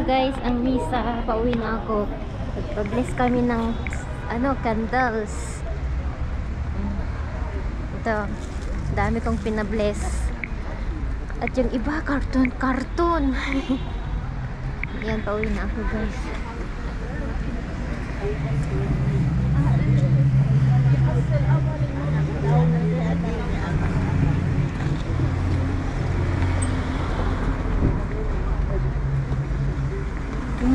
Guys, ang misa, pauwi na ako. Nagpa-bless kami ng candles. Ito, dami kong pinabless. At yung iba, karton. Yan, pauwi na ako guys.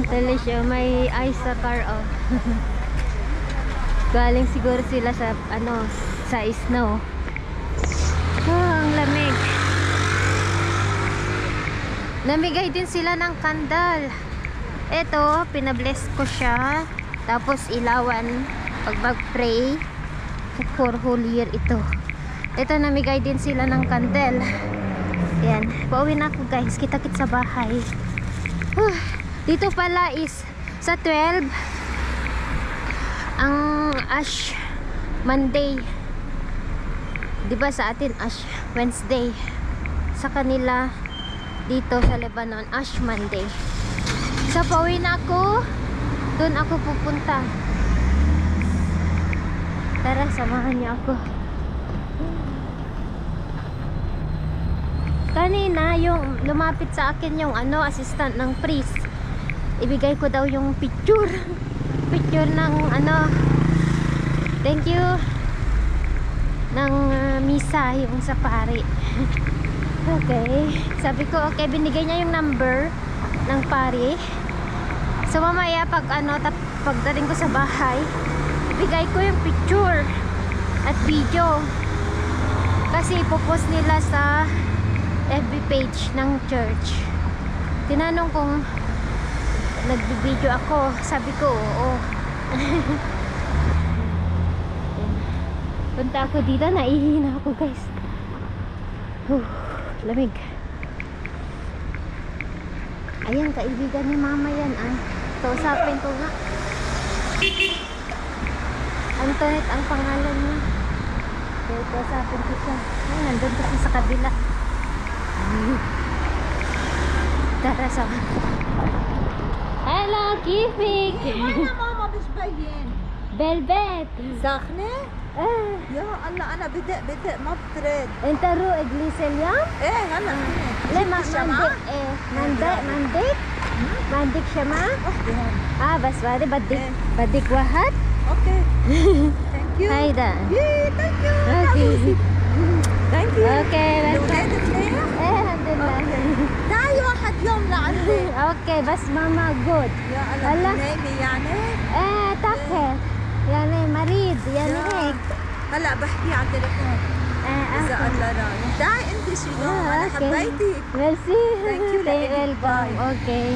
Tala siya, may ice sa car, oh. Galing siguro sila sa sa snow. Ang lamig. Namigay din sila ng kandal. Ito, pinabless ko siya. Tapos ilawan pag mag-pray for whole year ito. Ito, namigay din sila ng kandel. Yan, pauwi na ako guys. Kita-kit sa bahay. Dito pala is sa 12 ang ash Monday. 'Di ba sa atin Ash Wednesday? Sa kanila dito sa Lebanon Ash Monday. So pauwi na ako. Doon ako pupunta. Tara, samahan niyo ako. Kanina yung lumapit sa akin yung assistant ng priest. Ibigay ko daw yung picture ng thank you ng misa yung sa pari. Okay, sabi ko okay, binigay niya yung number ng pari. So mamaya pagdating ko sa bahay, ibigay ko yung picture at video kasi ipopost nila sa FB page ng church. Tinanong kung nagbi-video ako, sabi ko oo. Punta ako dito, naihina ako guys. Lamig. Ayan, kaibigan ni mama yan kausapin ko nga. Antoinette ang pangalan niya. Kaya kausapin ko siya. Ay, nandun kasi sa kabila. Tara sa hello, Kifik. أنا ماما مش باين. بلبت ساخنة؟ يا الله أنا بدق ما بترد. انت رو اجلس اليوم؟ إيه هلا ليه ما عندك ما عندك شمعة؟ وحدة هون. بس هذه بدك واحد؟ أوكي. ثانك يو. هيدا ثانك يو. اوكي ثانك يو. اوكي الأولاد منيح؟ ايه الحمد لله. تعي واحد يوم لعندي. اوكي بس ماما جود. يا الله هلا؟ نايمة يعني؟ ايه تافه يعني مريض يعني هيك. هلا بحكي على التليفون. إذا الله راضي. تعي أنت شنو؟ أنا حبيتك. ميرسي. Thank you, lady. welcome. Bye. Okay.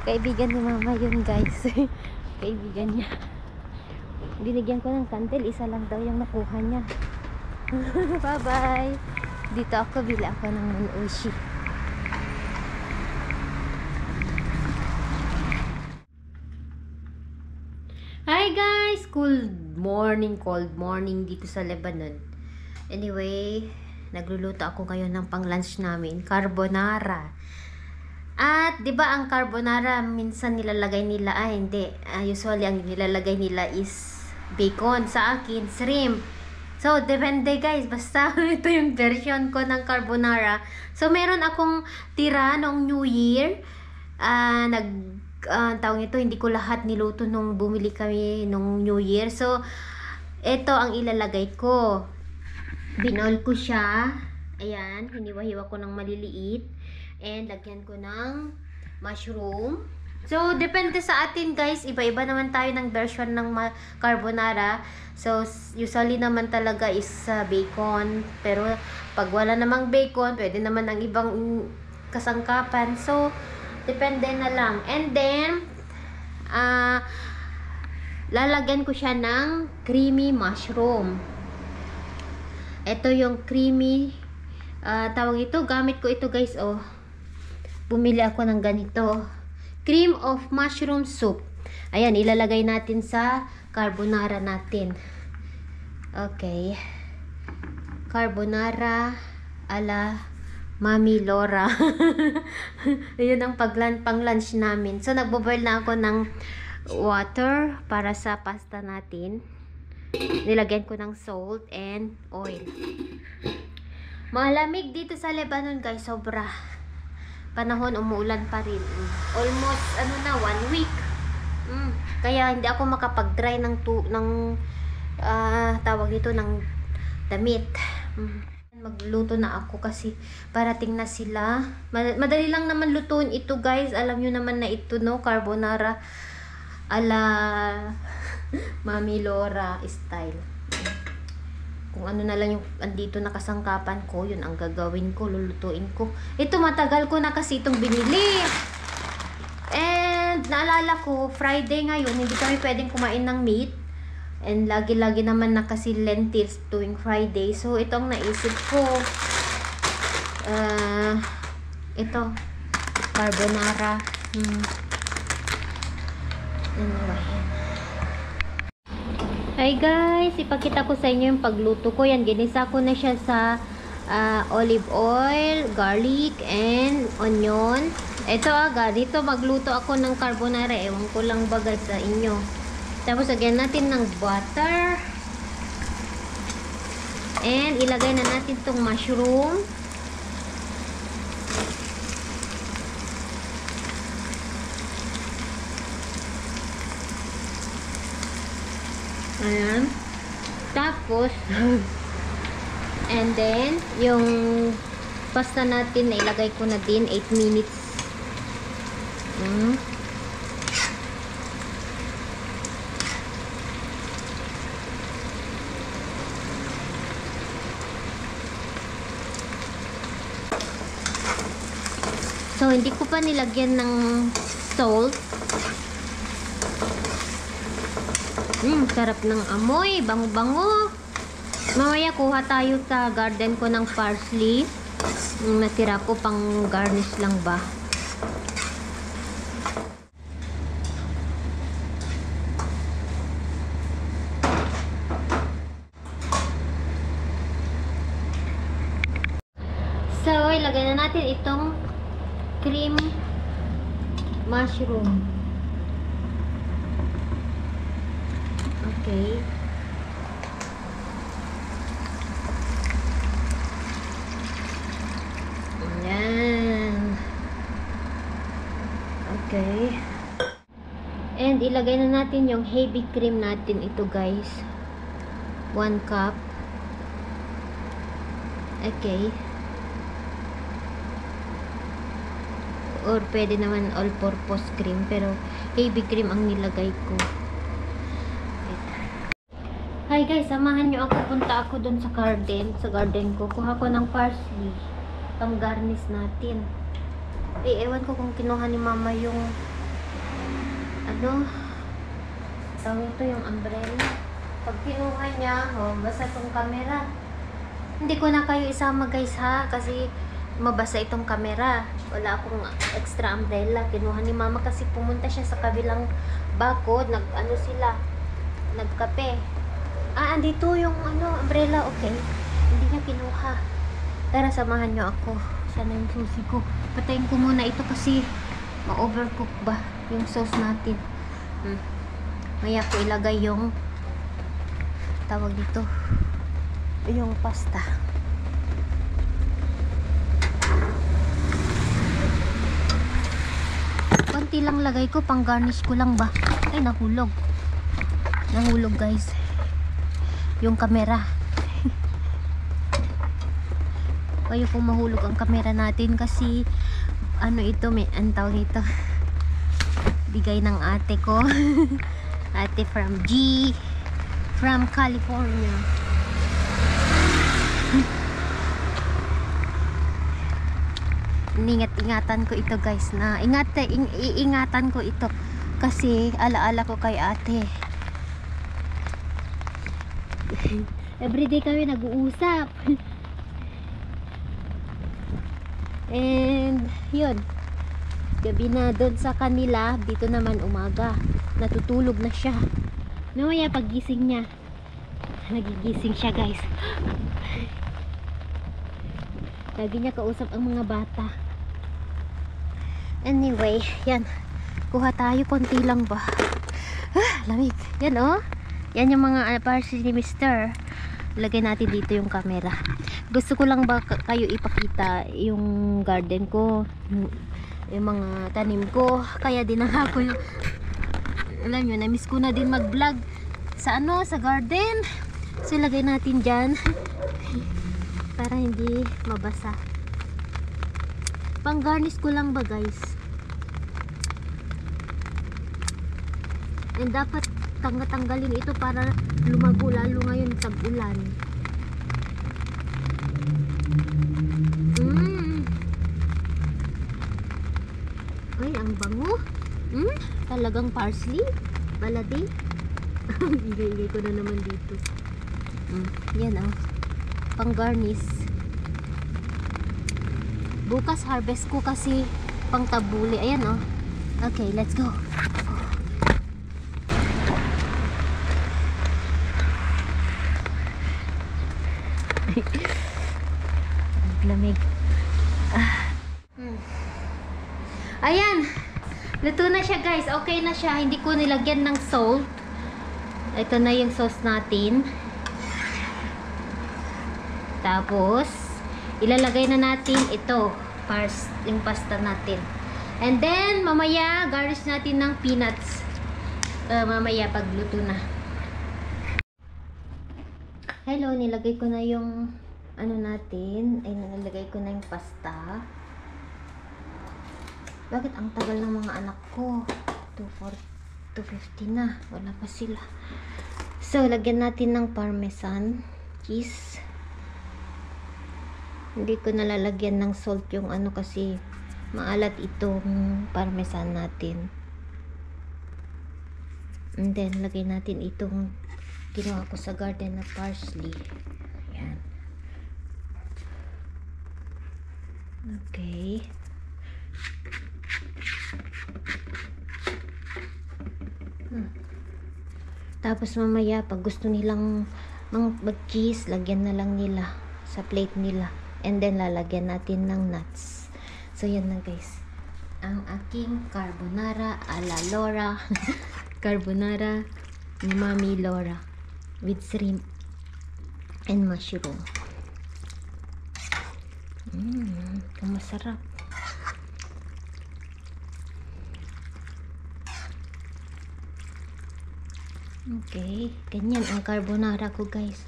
Kaibigan ni mama yun guys. Kaibigan niya. Binigyan ko ng candle, isa lang daw yung nakuha niya. Bye bye. Dito ako, bila ako ng manushi. Hi guys! Cold morning dito sa Lebanon. Anyway, nagluluto ako ngayon ng pang-lunch namin, carbonara. At 'di ba ang carbonara minsan nilalagay nila hindi. Usually ang nilalagay nila is bacon, sa akin shrimp. So depende guys, basta ito yung version ko ng carbonara. So meron akong tira noong New Year. Tawag ito, hindi ko lahat niluto nung bumili kami nung New Year. So ito ang ilalagay ko. Binol ko siya. Ayan, hiniwa-hiwa ko ng maliliit. And lagyan ko ng mushroom. So, depende sa atin guys. Iba-iba naman tayo ng version ng carbonara. So, usually naman talaga is bacon. Pero, pag wala namang bacon, pwede naman ang ibang kasangkapan. So, depende na lang. And then, lalagyan ko siya ng creamy mushroom. Ito yung creamy, tawag ito, gamit ko ito guys, oh. Bumili ako ng ganito. Cream of mushroom soup. Ayan, ilalagay natin sa carbonara natin. Okay. Carbonara ala Mami Laura. Ayun ang pang-lunch namin. So, nagbo-boil na ako ng water para sa pasta natin. Nilagyan ko ng salt and oil. Malamig dito sa Lebanon guys, sobra. Panahon, umuulan pa rin. Almost, 1 week. Kaya hindi ako makapag-dry ng tawag dito, ng damit. Magluto na ako kasi parating na sila. Madali lang naman lutuin ito guys. Alam nyo naman na ito, no? Carbonara ala Mami Laura style. Kung ano na lang yung andito na kasangkapan ko, yun ang gagawin ko, lulutuin ko. Ito matagal ko na kasi itong binili. And naalala ko, Friday ngayon, hindi kami pwedeng kumain ng meat. And lagi-lagi naman na kasi lentils tuwing Friday. So itong naisip ko, ito, carbonara. Anyway. Hi guys, ipakita ko sa inyo yung pagluto ko. Yan, ginisa ko na siya sa olive oil, garlic, and onion. Ito ganito magluto ako ng carbonara. Ewan ko lang ba guys sa inyo. Tapos lagyan natin ng butter. And ilagay na natin tong mushroom. Ayan. Tapos, and then, yung pasta natin na ilagay ko na din 8 minutes. So, hindi ko pa nilagyan ng salt. Sarap ng amoy. Bango-bango. Mamaya kuha tayo sa garden ko ng parsley. Natira ko pang garnish lang ba. So, ilagay na natin itong cream mushroom. Okay. Ayan. Okay. And ilagay na natin yung heavy cream natin ito guys. 1 cup. Okay. Or pwede naman all-purpose cream, pero heavy cream ang nilagay ko. Hi guys, samahan nyo ako. Punta ako dun sa garden ko. Kuha ko ng parsley. Pang garnish natin. Ewan ko kung kinuha ni mama yung tawag ito yung umbrella. Pag kinuha niya, basa tong camera. Hindi ko na kayo isama guys ha, kasi mabasa itong camera. Wala akong extra umbrella. Kinuha ni mama kasi pumunta siya sa kabilang bakod. Nagkape. Andito yung umbrella. Okay. Hindi niya kinuha. Tara, samahan niyo ako. Sana yung susi ko. Patayin ko muna ito kasi ma-overcook ba yung sauce natin. Maya ko ilagay yung tawag dito. Yung pasta. Konti lang lagay ko, pang garnish ko lang ba. Ay, nahulog guys yung camera. Ayoko mahulog ang camera natin kasi ito, may tawag ito, bigay ng ate ko. Ate from California. Ingat-ingatan ko ito guys, na iingatan ko ito kasi alaala ko kay ate. Everyday kami nag-uusap. And yun, gabi na doon sa kanila, dito naman umaga. Natutulog na siya. Mamaya paggising niya, nagigising siya guys. Lagi niya kausap ang mga bata. Anyway, yan. Kuha tayo, konti lang ba. Lamig. Yan yan yung mga parsley ni Mr. Lagay natin dito yung camera. Gusto ko lang ba kayo ipakita yung garden ko, yung mga tanim ko. Kaya din ako yung, alam nyo, na-miss ko na din mag-vlog sa sa garden. So lagay natin dyan para hindi mabasa. Pang garnish ko lang ba guys. And dapat tanggalin ito para lumago, lalo ngayon tag-ulan. Ay, ang bango. Talagang parsley. Baladi. Igay ko na naman dito. Yan pang garnish. Bukas harvest ko kasi pang tabuli. Ayan Okay, let's go. Luto na siya guys. Okay na siya. Hindi ko nilagyan ng salt. Ito na yung sauce natin. Tapos, ilalagay na natin ito. Yung pasta natin. And then, mamaya, garnish natin ng peanuts. Mamaya, pagluto na. Hello, nilagay ko na yung ano natin. Ay, nilagay ko na yung pasta. Bakit ang tagal ng mga anak ko? 2:50 na. Wala pa sila. So, lagyan natin ng parmesan cheese. Hindi ko nalalagyan ng salt yung ano kasi maalat itong parmesan natin. And then, lagay natin itong ginawa ko sa garden na parsley. Ayan. Okay. Tapos mamaya pag gusto nilang mag-cheese, lagyan na lang nila sa plate nila. And then lalagyan natin ng nuts. So yan na guys. Ang aking carbonara a la Laura. Carbonara ni Mami Laura with shrimp and mushroom. Masarap. Okay, ganyan ang carbonara ko guys.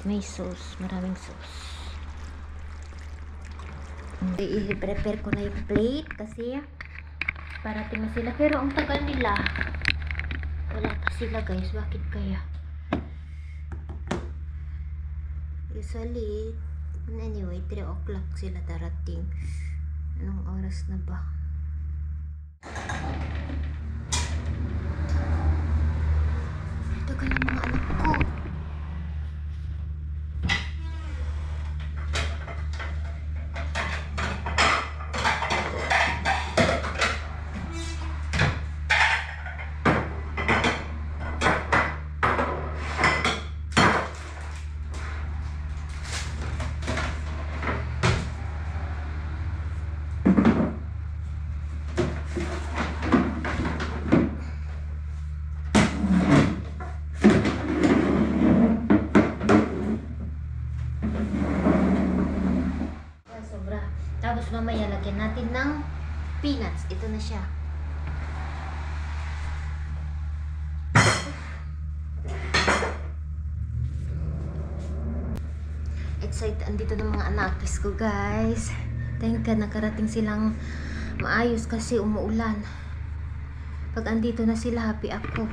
May sauce, maraming sauce. I-prepare ko na yung plate kasi parating na sila. Pero ang tagal nila. Wala pa sila guys. Bakit kaya? Usually, anyway, 3 o'clock sila darating. Anong oras na ba? Tagal ng mga anak ko. Tapos mamaya lagyan natin ng peanuts. Ito na siya. Excited. Andito ng mga anakis ko guys. Thank God nakarating silang maayos kasi umuulan. Pag andito na sila, happy ako.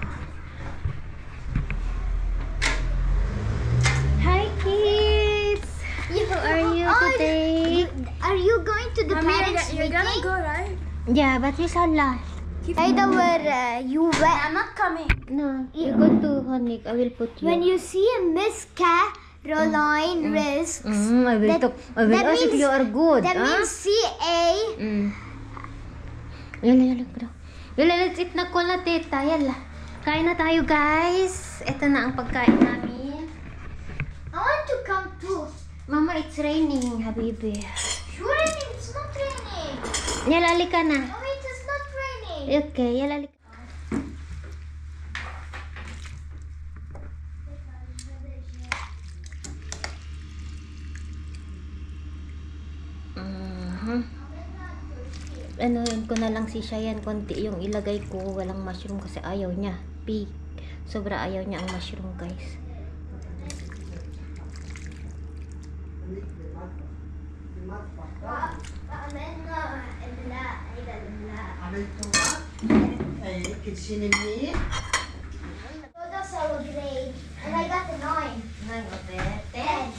Hi kids! How are you today? Are you going to the parents' you're meeting? gonna go, right? Yeah, but we saw last. By the way, you went. I'm not coming. No, you go to Honik. I will put you. When you see a Miss Caroline risks, I will that- talk. I will that ask if means- you are good. that means CA. Yala, bro. Yala, let's eat na ko na, teta. Yala. Kain na tayo, guys. Ito na ang pagkain namin. I want to come too. Mama, it's raining, habibi. It's raining. It's not raining. Yala, alika na. No, it is not raining. Okay, yala, alika. Ano yun ko na lang si Shayan konti yung ilagay ko, walang mushroom kasi ayaw niya. Sobra ayaw niya ang mushroom, guys. So that's our grade, and I got a 9. 9 over 10. 10.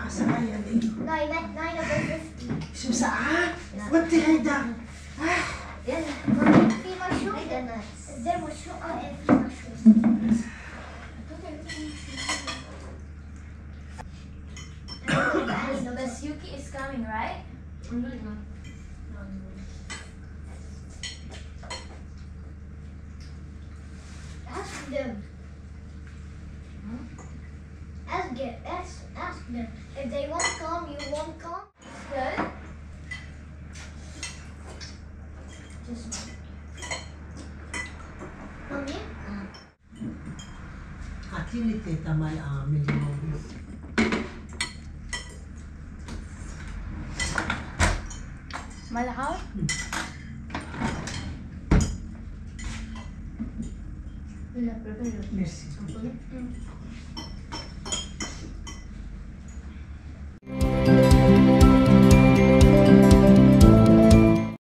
Saan yan eh? No, I meant 9 over 50. So saan? What the hell da? Yan. Free mushroom. Ay, the nuts. There was free mushrooms. The Suki is coming, right? Ask them. Ask them. If they won't come, you won't come. Good. Sini teta mal minimum. Malakaw? Merci.